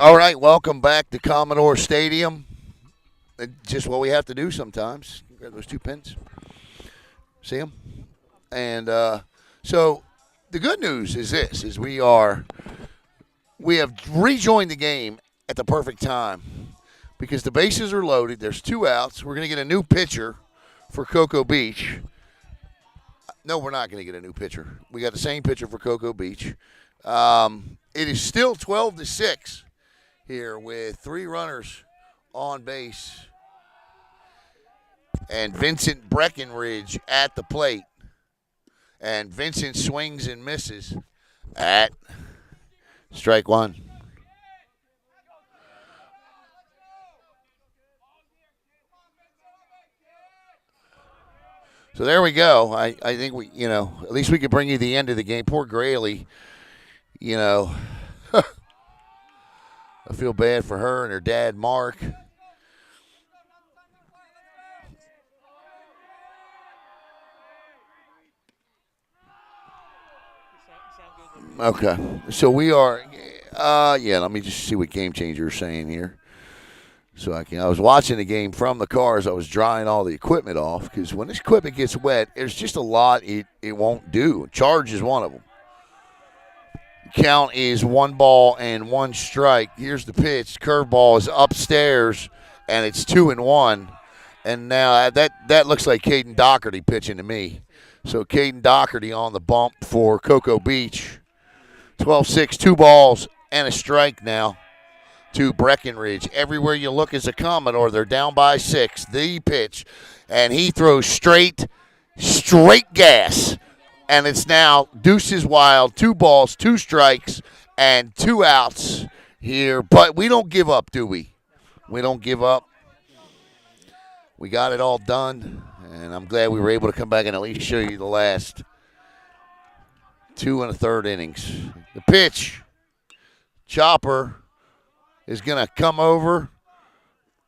All right, welcome back to Commodore Stadium. Just what we have to do sometimes. Grab those two pins. See them? And so the good news is this: is we have rejoined the game at the perfect time because the bases are loaded. There's two outs. We're going to get a new pitcher for Cocoa Beach. No, we're not going to get a new pitcher. We got the same pitcher for Cocoa Beach. It is still 12-6 here with three runners on base. And Vincent Breckenridge at the plate. And Vincent swings and misses at strike one. So there we go. I think at least we could bring you the end of the game. Poor Grayley, I feel bad for her and her dad, Mark. Okay, so we are. Let me just see what Game Changer is saying here. So I was watching the game from the car as I was drying all the equipment off because when this equipment gets wet, there's just a lot it won't do. Charge is one of them. Count is 1-1 strike. Here's the pitch. Curveball is upstairs, and it's 2-1. And now that looks like Caden Doherty pitching to me. So Caden Doherty on the bump for Cocoa Beach. 12-6, 2 balls and a strike now to Breckenridge. Everywhere you look is a Commodore. They're down by 6. The pitch, and he throws straight gas. And it's now deuces wild, 2 balls, 2 strikes, and 2 outs here. But we don't give up, do we? We don't give up. We got it all done, and I'm glad we were able to come back and at least show you the last 2 1/3 innings. The pitch, Chopper is going to come over.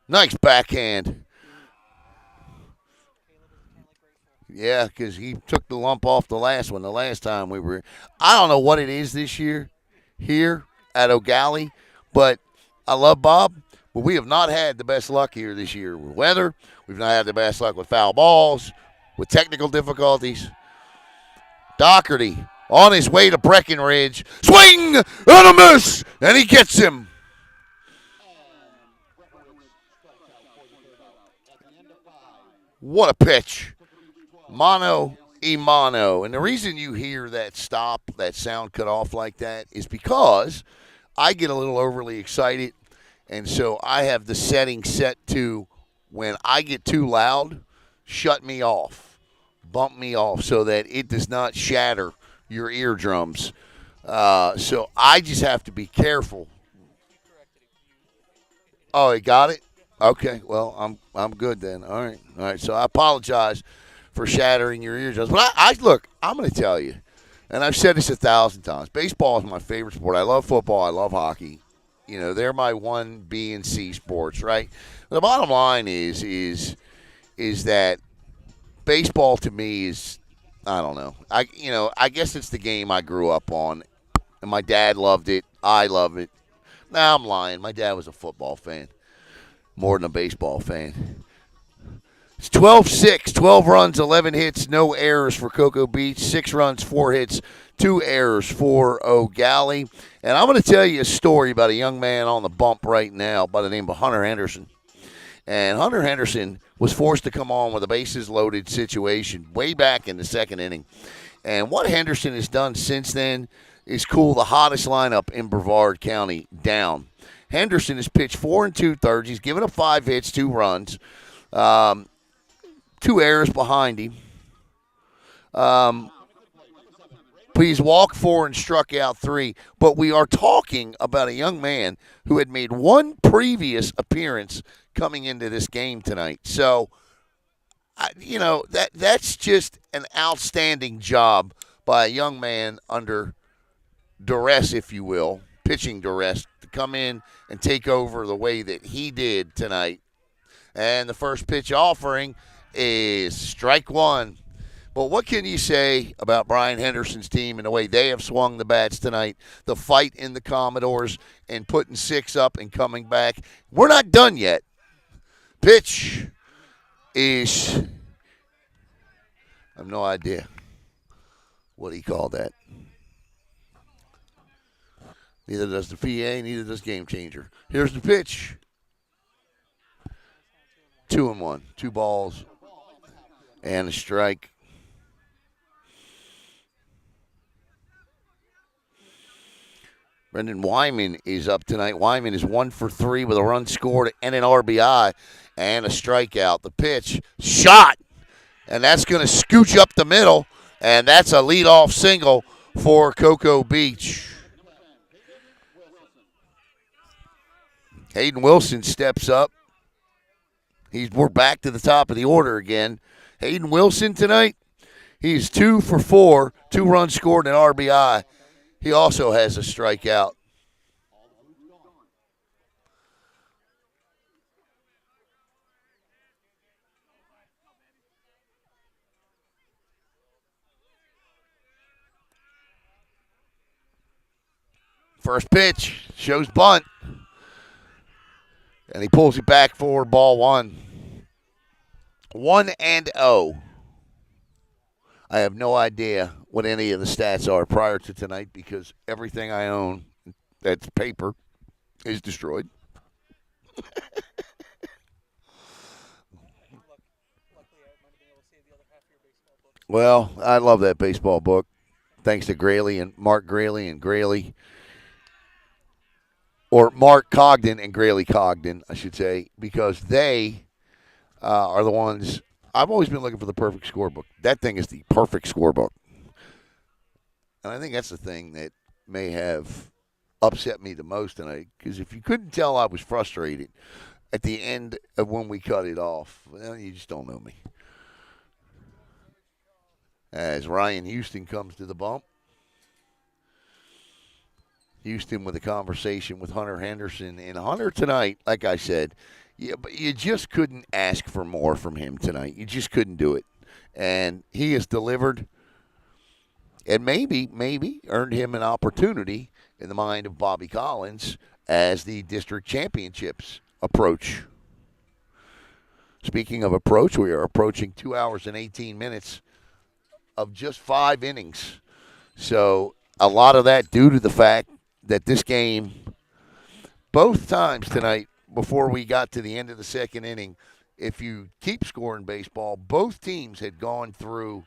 Nice backhand. Yeah, because he took the lump off the last one the last time we were. I don't know what it is this year here at Eau Gallie, but I love Bob. But we have not had the best luck here this year with weather. We've not had the best luck with foul balls, with technical difficulties. Doherty on his way to Breckenridge. Swing and a miss, and he gets him. What a pitch. Mano a mano. And the reason you hear that stop, that sound cut off like that, is because I get a little overly excited. And so I have the setting set to when I get too loud, shut me off, bump me off so that it does not shatter your eardrums. So I just have to be careful. Oh, he got it? Okay, well, I'm good then. All right. So I apologize for shattering your eardrums. But I look, I'm going to tell you, and I've said this 1,000 times, baseball is my favorite sport. I love football. I love hockey. They're my 1, B, and C sports, right? The bottom line is that baseball to me is, I don't know. I guess it's the game I grew up on, and my dad loved it. I love it. Nah, I'm lying. My dad was a football fan more than a baseball fan. It's 12-6, 12 runs, 11 hits, no errors for Cocoa Beach, 6 runs, 4 hits, 2 errors for Eau Gallie. And I'm going to tell you a story about a young man on the bump right now by the name of Hunter Henderson. And Hunter Henderson was forced to come on with a bases-loaded situation way back in the 2nd inning. And what Henderson has done since then is cool the hottest lineup in Brevard County down. Henderson has pitched 4 2/3. He's given up 5 hits, 2 runs. 2 errors behind him. He's walked 4 and struck out 3. But we are talking about a young man who had made 1 previous appearance coming into this game tonight. So, that's just an outstanding job by a young man under duress, if you will, pitching duress, to come in and take over the way that he did tonight. And the first pitch offering is strike 1. But what can you say about Brian Henderson's team and the way they have swung the bats tonight, the fight in the Commodores, and putting 6 up and coming back? We're not done yet. Pitch is, I have no idea what he called that. Neither does the PA, neither does Game Changer. Here's the pitch. 2-1. 2 balls and a strike. Brendan Wyman is up tonight. Wyman is 1 for 3 with a run scored and an RBI and a strikeout. The pitch, shot, and that's going to scooch up the middle, and that's a leadoff single for Cocoa Beach. Hayden Wilson steps up. We're back to the top of the order again. Hayden Wilson tonight, he's 2 for 4, 2 runs scored and an RBI. He also has a strikeout. First pitch shows bunt. And he pulls it back for ball 1. 1-0. I have no idea what any of the stats are prior to tonight because everything I own that's paper is destroyed. Well, I love that baseball book. Thanks to Graley and Mark Graley and Graley. Or Mark Cogden and Graley Cogden, I should say, because they are the ones. I've always been looking for the perfect scorebook. That thing is the perfect scorebook. And I think that's the thing that may have upset me the most tonight, because if you couldn't tell I was frustrated at the end of when we cut it off, well, you just don't know me. As Ryan Houston comes to the bump. Houston with a conversation with Hunter Henderson. And Hunter tonight, like I said, but you just couldn't ask for more from him tonight. You just couldn't do it. And he has delivered and maybe earned him an opportunity in the mind of Bobby Collins as the district championships approach. Speaking of approach, we are approaching 2 hours and 18 minutes of just 5 innings. So a lot of that due to the fact that this game, both times tonight, before we got to the end of the second inning, if you keep scoring baseball, both teams had gone through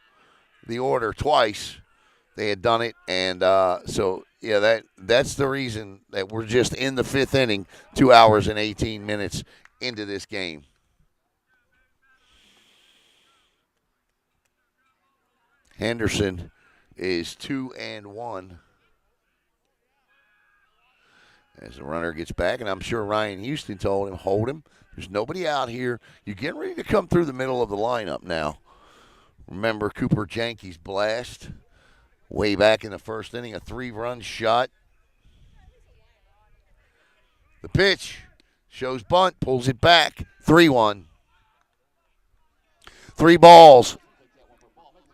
the order twice. They had done it, and that's the reason that we're just in the 5th inning, 2 hours and 18 minutes into this game. Henderson is 2-1. As the runner gets back, and I'm sure Ryan Houston told him, hold him. There's nobody out here. You're getting ready to come through the middle of the lineup now. Remember Cooper Janke's blast way back in the first inning, a 3-run shot. The pitch shows bunt, pulls it back, 3-1. 3 balls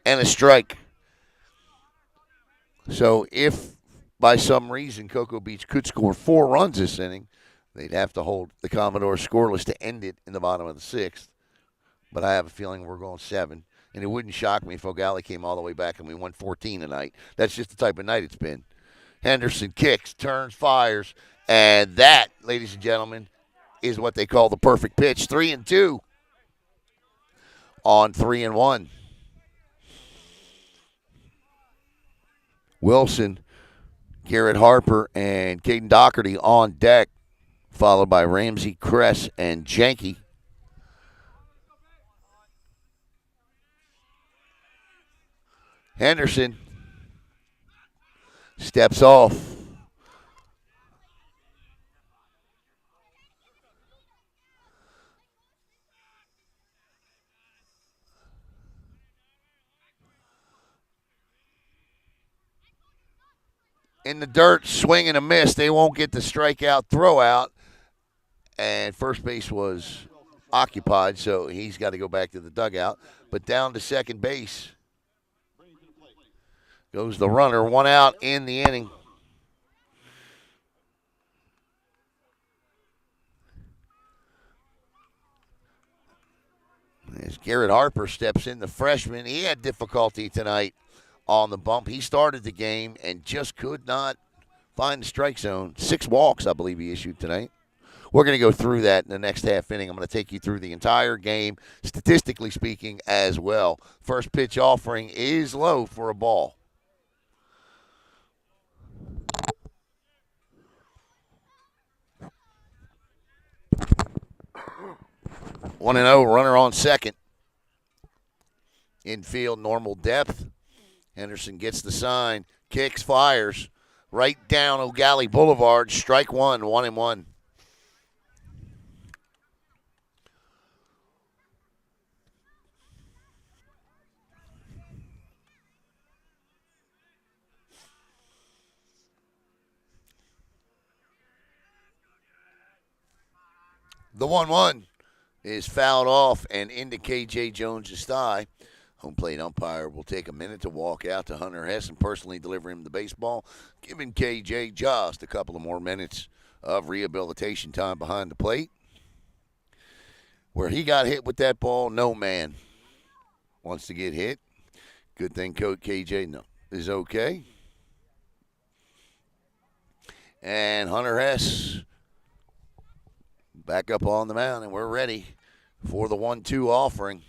and a strike. So if by some reason Cocoa Beach could score 4 runs this inning, they'd have to hold the Commodores scoreless to end it in the bottom of the 6th. But I have a feeling we're going 7. And it wouldn't shock me if Eau Gallie came all the way back and we won 14 tonight. That's just the type of night it's been. Henderson kicks, turns, fires, and that, ladies and gentlemen, is what they call the perfect pitch. 3-2 on 3-1. Wilson, Garrett Harper, and Caden Doherty on deck, followed by Ramsey, Kress, and Janke. Henderson steps off. In the dirt, swing and a miss. They won't get the strikeout throw out. And first base was occupied, so he's got to go back to the dugout. But down to second base Goes the runner, one out in the inning. As Garrett Harper steps in, the freshman, he had difficulty tonight on the bump. He started the game and just could not find the strike zone. 6 walks, I believe, he issued tonight. We're going to go through that in the next half inning. I'm going to take you through the entire game, statistically speaking, as well. First pitch offering is low for a ball. One and 0, runner on second. Infield, normal depth. Henderson gets the sign, kicks, fires. Right down Eau Gallie Boulevard. Strike one, 1-1. The 1-1 is fouled off and into K.J. Jones' thigh. Home plate umpire will take a minute to walk out to Hunter Hess and personally deliver him the baseball, giving K.J. just a couple of more minutes of rehabilitation time behind the plate. Where he got hit with that ball, no man wants to get hit. Good thing K.J. is okay. And Hunter Hess back up on the mound, and we're ready for the 1-2 offering.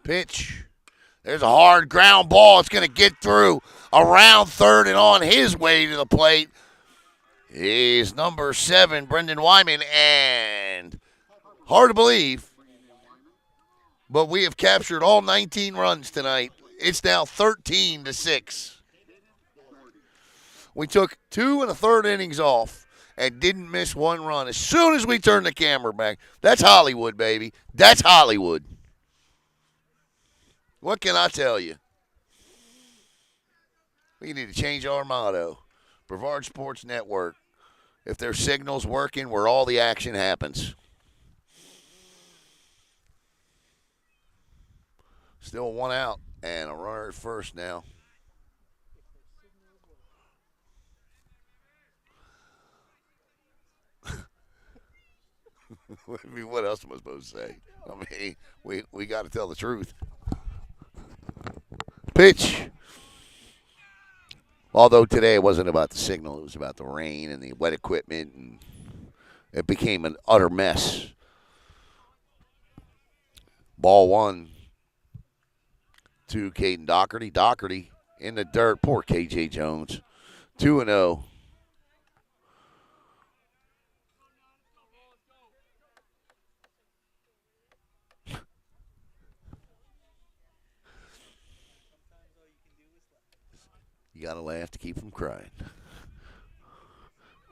Pitch. There's a hard ground ball. It's going to get through around third, and on his way to the plate is number 7, Brendan Wyman. And hard to believe, but we have captured all 19 runs tonight. It's now 13-6. We took 2 1/3 innings off and didn't miss one run as soon as we turned the camera back. That's Hollywood, baby. That's Hollywood. What can I tell you? We need to change our motto. Brevard Sports Network. If their signal's working, where all the action happens. Still one out and a runner at first now. I mean, what else am I supposed to say? I mean, we got to tell the truth. Pitch. Although today it wasn't about the signal, it was about the rain and the wet equipment, and it became an utter mess. Ball 1 to Caden Doherty. Doherty in the dirt. Poor K.J. Jones. 2-0. You got to laugh to keep from crying.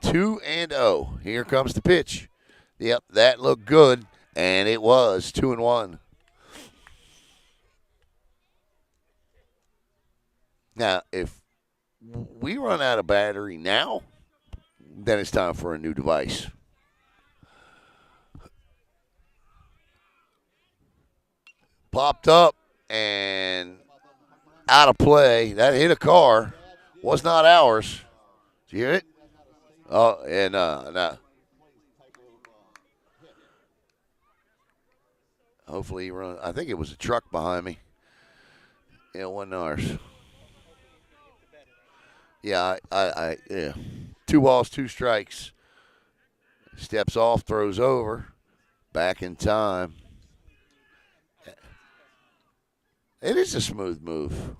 2-0. Here comes the pitch. Yep, that looked good, and it was 2-1. Now, if we run out of battery now, then it's time for a new device. Popped up and out of play. That hit a car. Was not ours. Did you hear it? Oh, and no. Hopefully he run. I think it was a truck behind me. Yeah, it wasn't ours. Yeah, yeah. 2 balls, 2 strikes. Steps off, throws over. Back in time. It is a smooth move.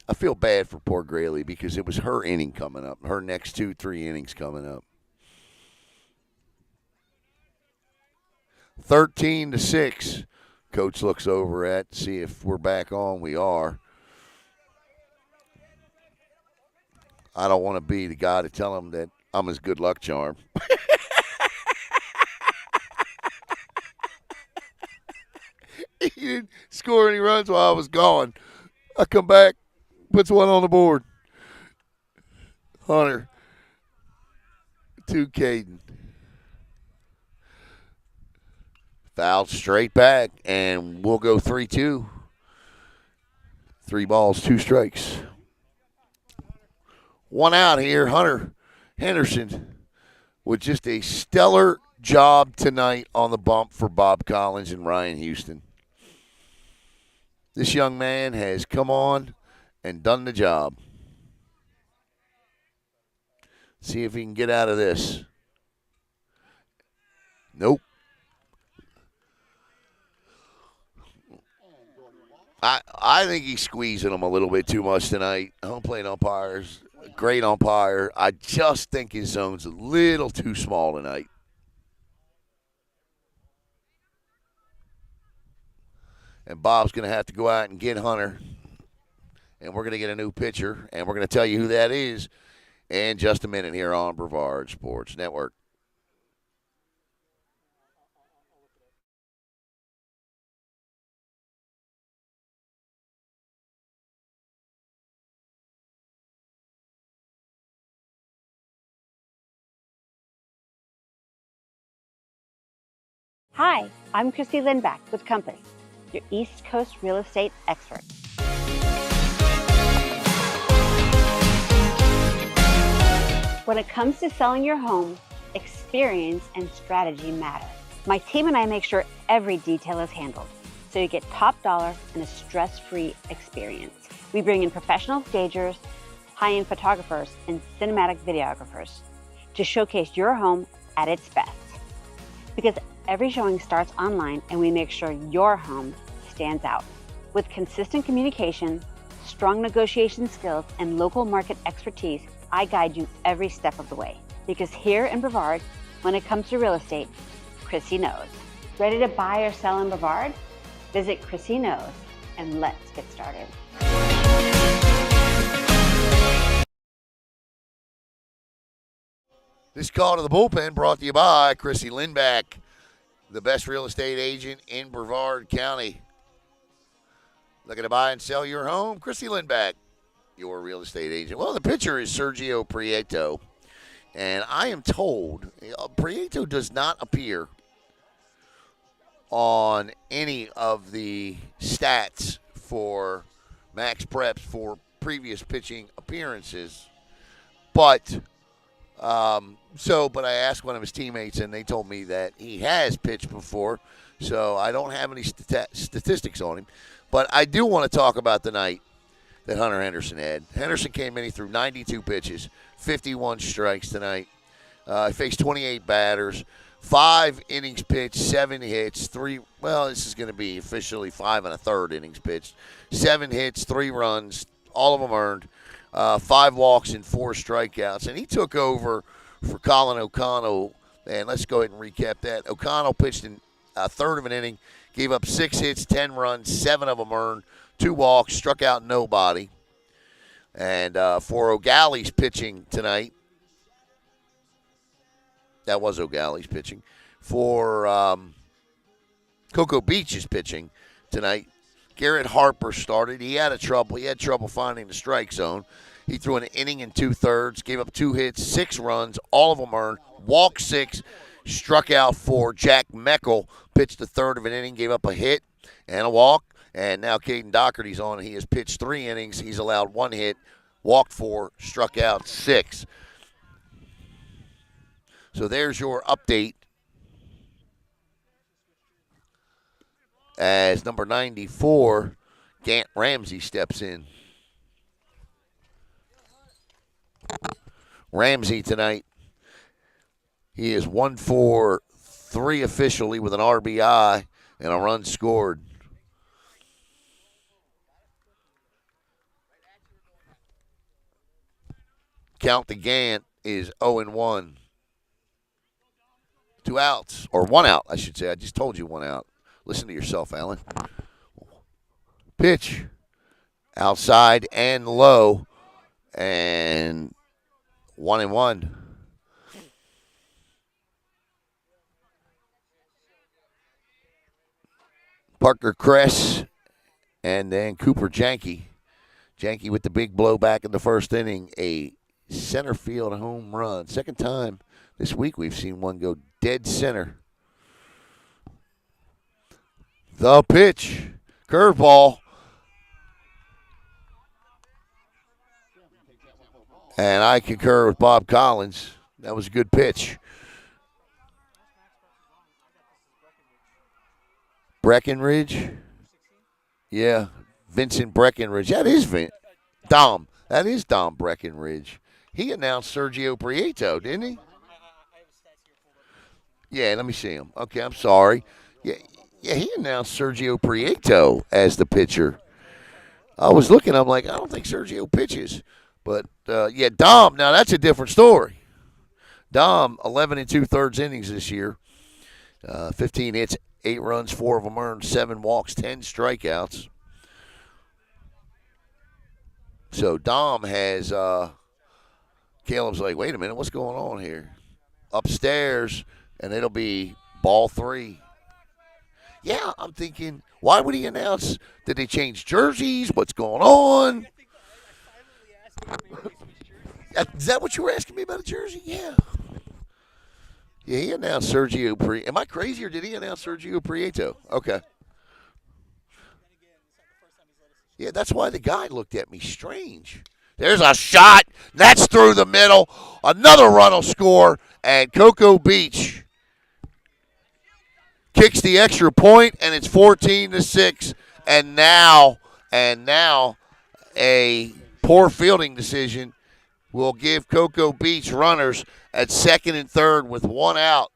I feel bad for poor Grayley because it was her inning coming up. Her next 2-3 innings coming up. 13-6. Coach looks over at to see if we're back on. We are. I don't want to be the guy to tell him that I'm his good luck charm. He didn't score any runs while I was gone. I come back, puts one on the board. Hunter, to Caden. Fouled straight back, and we'll go 3-2. 3 balls, 2 strikes. 1 out here. Hunter Henderson with just a stellar job tonight on the bump for Bob Collins and Ryan Houston. This young man has come on and done the job. See if he can get out of this. Nope. I think he's squeezing them a little bit too much tonight. Home plate umpire's a great umpire. I just think his zone's a little too small tonight. And Bob's going to have to go out and get Hunter. And we're going to get a new pitcher. And we're going to tell you who that is in just a minute here on Brevard Sports Network. Hi, I'm Christy Lindback with Company, your East Coast real estate expert. When it comes to selling your home, experience and strategy matter. My team and I make sure every detail is handled, so you get top dollar and a stress-free experience. We bring in professional stagers, high-end photographers, and cinematic videographers to showcase your home at its best. Because every showing starts online, and we make sure your home stands out. With consistent communication, strong negotiation skills, and local market expertise, I guide you every step of the way. Because here in Brevard, when it comes to real estate, Chrissy knows. Ready to buy or sell in Brevard? Visit Chrissy Knows, and let's get started. This call to the bullpen brought to you by Chrissy Lindback, the best real estate agent in Brevard County. Looking to buy and sell your home? Chrissy Lindback, your real estate agent. Well, the pitcher is Sergio Prieto, and I am told Prieto does not appear on any of the stats for Max Preps for previous pitching appearances, but I asked one of his teammates, and they told me that he has pitched before, so I don't have any statistics on him. But I do want to talk about the night that Hunter Henderson had. Henderson came in, he threw 92 pitches, 51 strikes tonight. He faced 28 batters, 5 innings pitched, 7 hits, this is going to be officially 5 1/3 innings pitched, 7 hits, 3 runs, all of them earned. 5 walks and 4 strikeouts. And he took over for Colin O'Connell. And let's go ahead and recap that. O'Connell pitched in a third of an inning, gave up 6 hits, 10 runs, 7 of them earned, 2 walks, struck out nobody. And for Eau Gallie's pitching tonight, that was Eau Gallie's pitching. For Cocoa Beach's pitching tonight, Garrett Harper started. He had trouble finding the strike zone. He threw an inning and 2/3, gave up 2 hits, 6 runs, all of them earned, walked 6, struck out 4. Jack Meckel pitched a third of an inning, gave up a hit and a walk. And now Caden Doherty's on. He has pitched 3 innings. He's allowed 1 hit, walked 4, struck out 6. So there's your update as number 94, Gant Ramsey, steps in. Ramsey tonight, he is 1 for 3 officially with an RBI and a run scored. Count to Gant is 0-1. 2 outs, or 1 out, I should say. I just told you 1 out. Listen to yourself, Alan. Pitch outside and low, and 1-1. Parker Kress and then Cooper Janke. Janke with the big blow back in the first inning, a center field home run. Second time This week we've seen one go dead center. The pitch. Curveball. And I concur with Bob Collins. That was a good pitch. Breckenridge? Yeah, Vincent Breckenridge. That is Dom. That is Dom Breckenridge. He announced Sergio Prieto, didn't he? Yeah, let me see him. Okay, I'm sorry. Yeah, he announced Sergio Prieto as the pitcher. I was looking, I'm like, I don't think Sergio pitches. But, yeah, Dom, now that's a different story. Dom, 11 and 2/3 innings this year. 15 hits, 8 runs, 4 of them earned, 7 walks, 10 strikeouts. So Dom has, Caleb's like, wait a minute, what's going on here? Upstairs, and it'll be ball 3. Yeah, I'm thinking, why would he announce? Did they change jerseys? What's going on? Is that what you were asking me about a jersey? Yeah. Yeah, he announced Sergio Prieto. Am I crazy, or did he announce Sergio Prieto? Okay. Yeah, that's why the guy looked at me strange. There's a shot. That's through the middle. Another run will score, and Cocoa Beach kicks the extra point, and it's 14-6. And now a poor fielding decision will give Cocoa Beach runners at second and third with 1 out.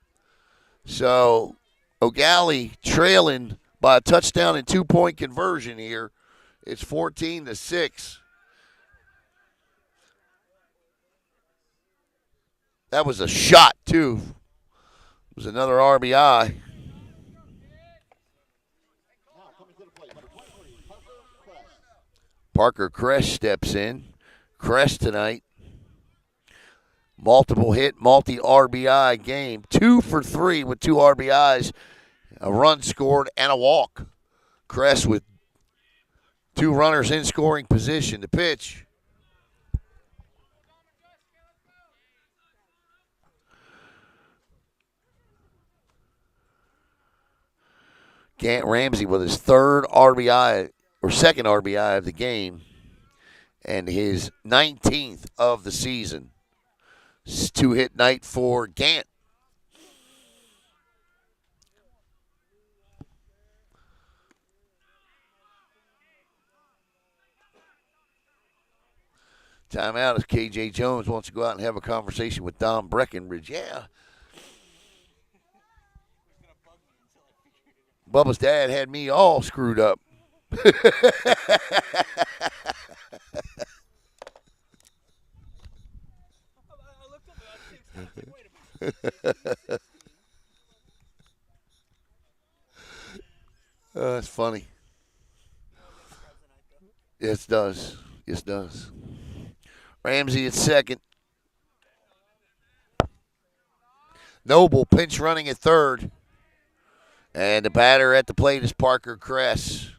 So Eau Gallie trailing by a touchdown and 2-point conversion here. It's 14-6. That was a shot, too. It was another RBI. Parker Crest steps in. Crest tonight. Multiple hit, multi-RBI game. 2 for 3 with 2 RBIs, a run scored, and a walk. Crest with 2 runners in scoring position. The pitch. Gant Ramsey with his 3rd RBI, or 2nd RBI of the game, and his 19th of the season. 2-hit night for Gant. Timeout as KJ Jones wants to go out and have a conversation with Dom Breckenridge. Yeah. Bubba's dad had me all screwed up. That's funny. Yes, it does. Yes, it does. Ramsey at second. Noble pinch running at third. And the batter at the plate is Parker Cress.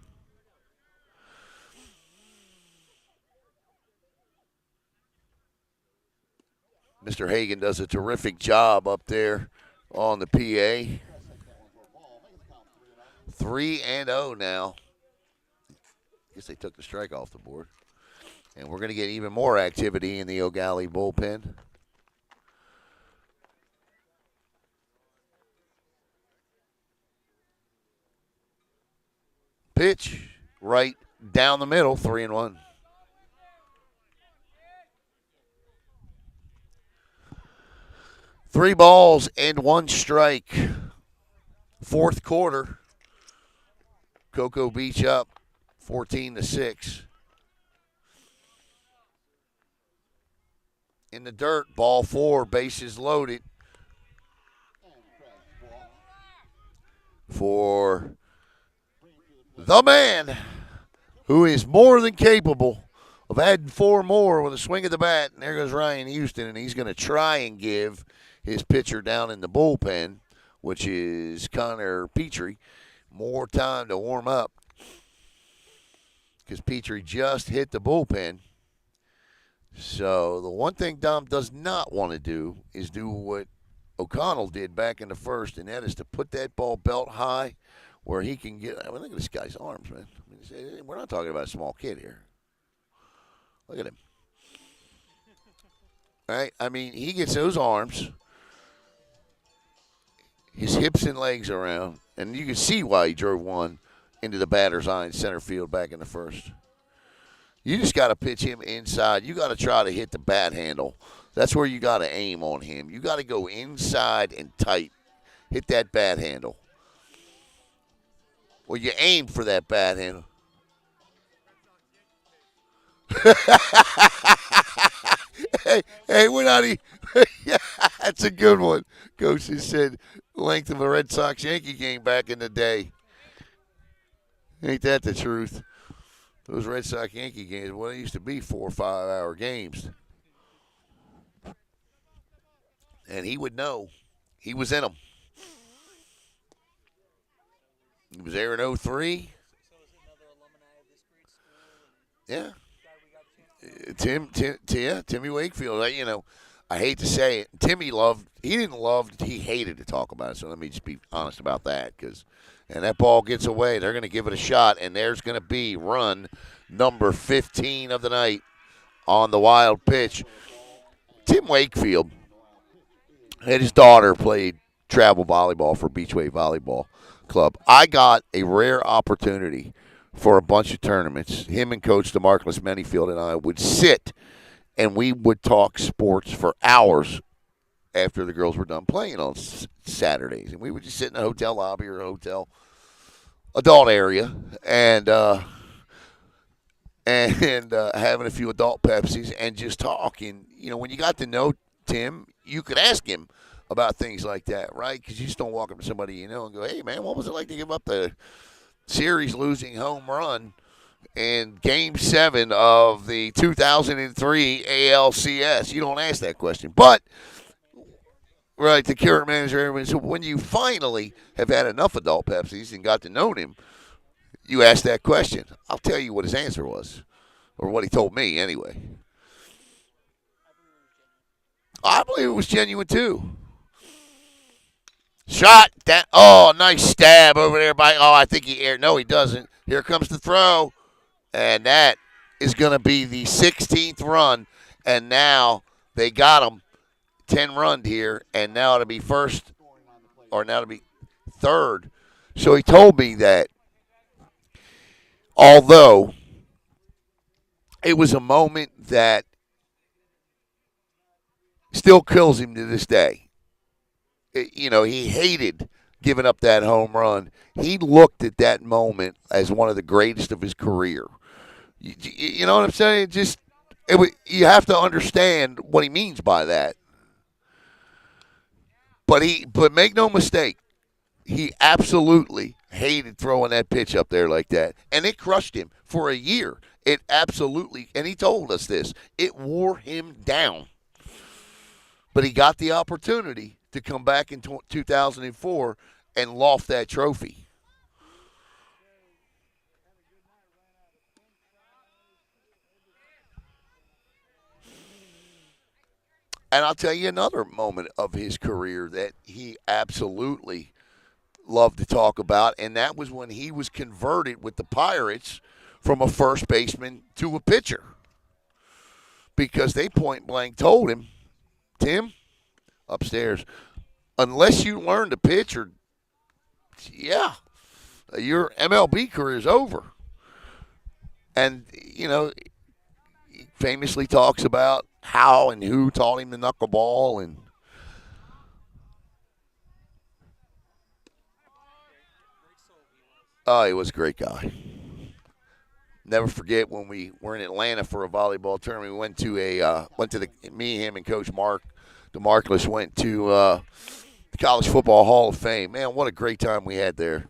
Mr. Hagan does a terrific job up there on the PA. 3-0 now. Guess they took the strike off the board. And we're going to get even more activity in the Eau Gallie bullpen. Pitch right down the middle, 3-1. Three balls and 1 strike. 4th quarter. Cocoa Beach up 14-6. In the dirt, ball 4, bases loaded. For the man who is more than capable of adding 4 more with a swing of the bat. And there goes Ryan Houston, and he's going to try and give his pitcher down in the bullpen, which is Connor Petrie, more time to warm up because Petrie just hit the bullpen. So the one thing Dom does not want to do is do what O'Connell did back in the first, and that is to put that ball belt high where he can get. I mean, look at this guy's arms, man. I mean, we're not talking about a small kid here. Look at him. Right? I mean, he gets those arms, his hips and legs around, and you can see why he drove one into the batter's eye in center field back in the first. You just got to pitch him inside. You got to try to hit the bat handle. That's where you got to aim on him. You got to go inside and tight. Hit that bat handle. Well, you aim for that bat handle. hey, we're not even. Yeah, that's a good one. Coach just said length of a Red Sox Yankee game back in the day. Ain't that the truth? Those Red Sox Yankee games, well, they used to be 4 or 5 hour games. And he would know. He was in them. He was there in 03. Yeah. Timmy Wakefield. I hate to say it. He hated to talk about it. So let me just be honest about that. And that ball gets away. They're going to give it a shot, and there's going to be run number 15 of the night on the wild pitch. Tim Wakefield and his daughter played travel volleyball for Beachway Volleyball Club. I got a rare opportunity for a bunch of tournaments. Him and Coach DeMarcus Manyfield and I would sit, and we would talk sports for hours after the girls were done playing on Saturdays. And we would just sit in a hotel lobby or a hotel adult area and having a few adult Pepsis and just talk. And, when you got to know Tim, you could ask him about things like that, right? Because you just don't walk up to somebody and go, hey, man, what was it like to give up the series-losing home run in Game 7 of the 2003 ALCS? You don't ask that question. But, right, the current manager, so when you finally have had enough adult Pepsis and got to know him, you ask that question. I'll tell you what his answer was, or what he told me anyway. I believe it was genuine, too. Shot. Nice stab over there by. I think he aired. No, he doesn't. Here comes the throw. And that is going to be the 16th run. And now they got him 10 run here. And now it'll be first, or now it'll be third. So he told me that although it was a moment that still kills him to this day. He hated giving up that home run. He looked at that moment as one of the greatest of his career. You know what I'm saying? You have to understand what he means by that. But make no mistake, he absolutely hated throwing that pitch up there like that. And it crushed him for a year. It absolutely, and he told us this, it wore him down. But he got the opportunity to come back in 2004 and loft that trophy. And I'll tell you another moment of his career that he absolutely loved to talk about, and that was when he was converted with the Pirates from a first baseman to a pitcher. Because they point blank told him, Tim, upstairs, unless you learn to pitch, your MLB career is over. And, he famously talks about how and who taught him the knuckleball. And he was a great guy. Never forget when we were in Atlanta for a volleyball tournament. We went to me, him, and Coach Mark DeMarcus went to the College Football Hall of Fame. Man, what a great time we had there.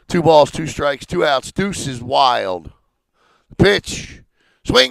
2 balls, 2 strikes, 2 outs. Deuce is wild. Pitch